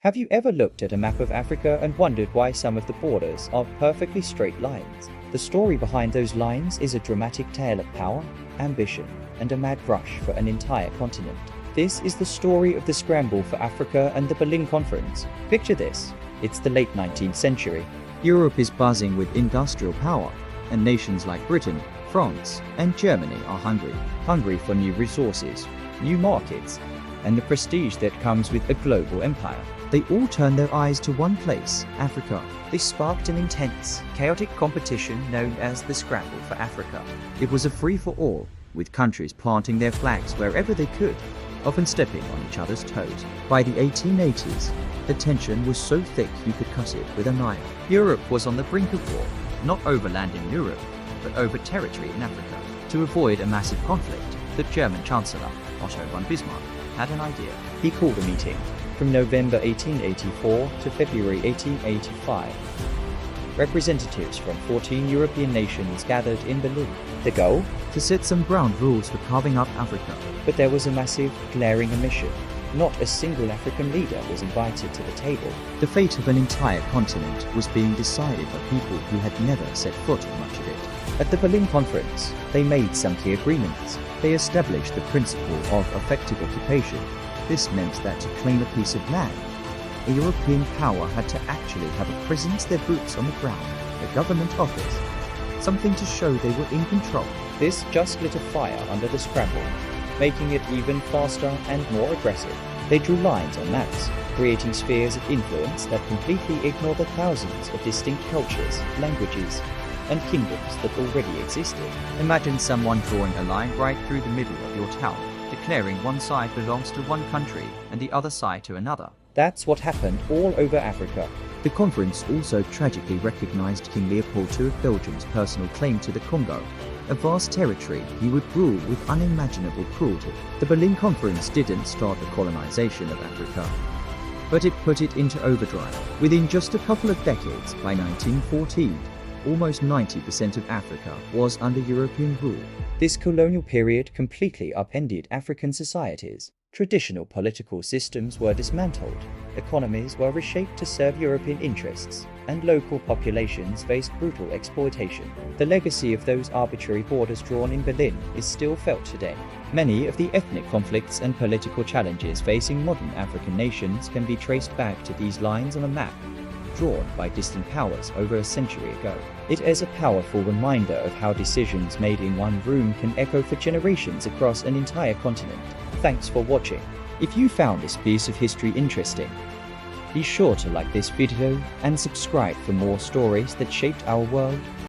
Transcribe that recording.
Have you ever looked at a map of Africa and wondered why some of the borders are perfectly straight lines? The story behind those lines is a dramatic tale of power, ambition, and a mad rush for an entire continent. This is the story of the scramble for Africa and the Berlin Conference. Picture this. It's the late 19th century. Europe is buzzing with industrial power, and nations like Britain, France, and Germany are hungry for new resources, new markets, and the prestige that comes with a global empire. They all turned their eyes to one place, Africa. This sparked an intense, chaotic competition known as the Scramble for Africa. It was a free-for-all, with countries planting their flags wherever they could, often stepping on each other's toes. By the 1880s, the tension was so thick you could cut it with a knife. Europe was on the brink of war, not over land in Europe, but over territory in Africa. To avoid a massive conflict, the German Chancellor, Otto von Bismarck, had an idea. He called a meeting from November 1884 to February 1885. Representatives from 14 European nations gathered in Berlin. The goal? To set some ground rules for carving up Africa. But there was a massive, glaring omission. Not a single African leader was invited to the table. The fate of an entire continent was being decided by people who had never set foot on much of it. At the Berlin Conference, they made some key agreements. They established the principle of effective occupation. This meant that to claim a piece of land, a European power had to actually have a presence, their boots on the ground, a government office, something to show they were in control. This just lit a fire under the scramble, making it even faster and more aggressive. They drew lines on maps, creating spheres of influence that completely ignore the thousands of distinct cultures, languages, and kingdoms that already existed. Imagine someone drawing a line right through the middle of your town, declaring one side belongs to one country and the other side to another. That's what happened all over Africa. The conference also tragically recognized King Leopold II of Belgium's personal claim to the Congo, a vast territory he would rule with unimaginable cruelty. The Berlin Conference didn't start the colonization of Africa, but it put it into overdrive. Within just a couple of decades, by 1914, almost 90% of Africa was under European rule. This colonial period completely upended African societies. Traditional political systems were dismantled, economies were reshaped to serve European interests, and local populations faced brutal exploitation. The legacy of those arbitrary borders drawn in Berlin is still felt today. Many of the ethnic conflicts and political challenges facing modern African nations can be traced back to these lines on a map drawn by distant powers over a century ago. It is a powerful reminder of how decisions made in one room can echo for generations across an entire continent. Thanks for watching. If you found this piece of history interesting, be sure to like this video and subscribe for more stories that shaped our world.